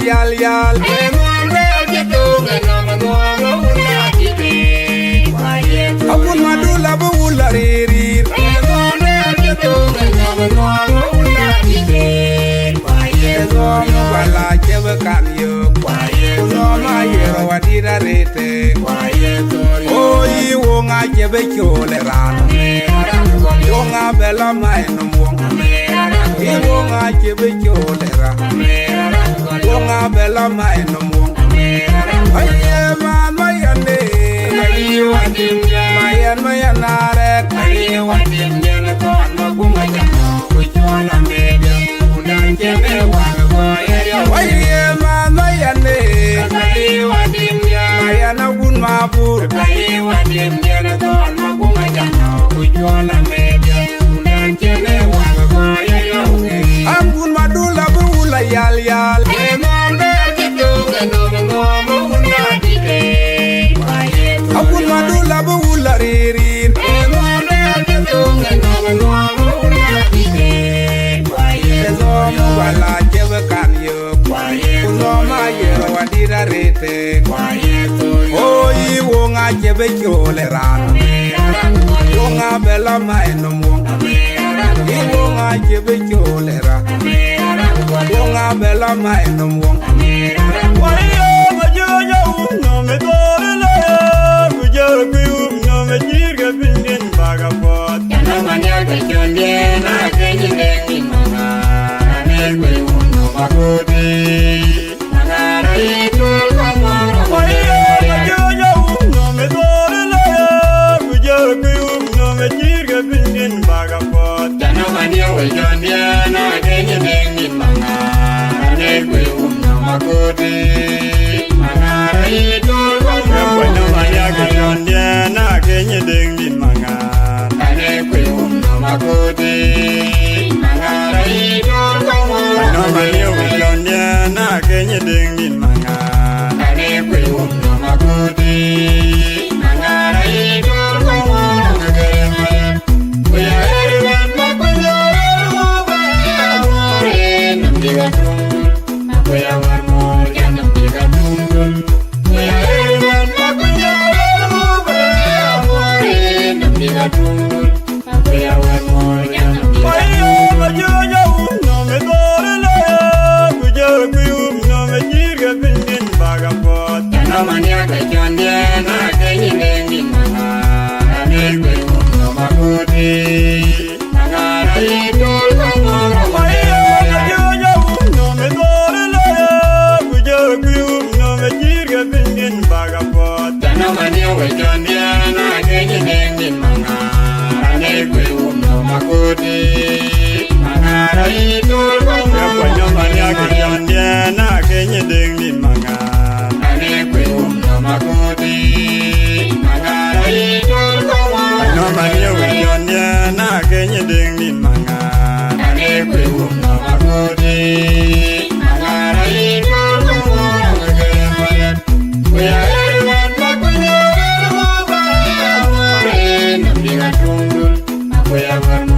Yal yal, Abun madula bula riri, wala jebe kan yo, zoma yero wadira rete, oyi wonga jebe chole ran, wonga bela mai no wonga, wonga jebe chole ran. Wonga bela mai no mo. Aye man mayande. Aye wadim ya. Mayan mayanare. Aye wadim ya na kon maguma ya. Kujola media. Udan jeme wago ya. Aye man mayande. Aye wadim ya. Mayana gun mabur. Aye wadim ya na kon maguma ya. Kujola media. Udan jeme wago ya. Ambun madula bula yal yal. Abun madula bula riri, wala jebe kan yo, zoma yero wadira rete, oyi wonga jebe chole ran, wonga bela mai no wonga, wonga jebe chole ran, wonga bela mai no wonga. No me dole mujer biu no me jirga bindin bagapot no manya ke jonde na ke nyingi mama ne biu no magodi nangara itu kamoro no me dole mujer biu no me jirga bindin bagapot no manya ke jonde na ke nyingi mama ne biu no magodi Bueno, vaya que yo na que ni ding manga. Ane kwe no makoti. Mangara ito kawo. Bueno, vaya que yo na que ni ding manga. Ane kwe no makoti. Mangara ito kawo. Kuya ewan makuyo amore nam diga tungul. Kuya warmo janam diga tungul. We are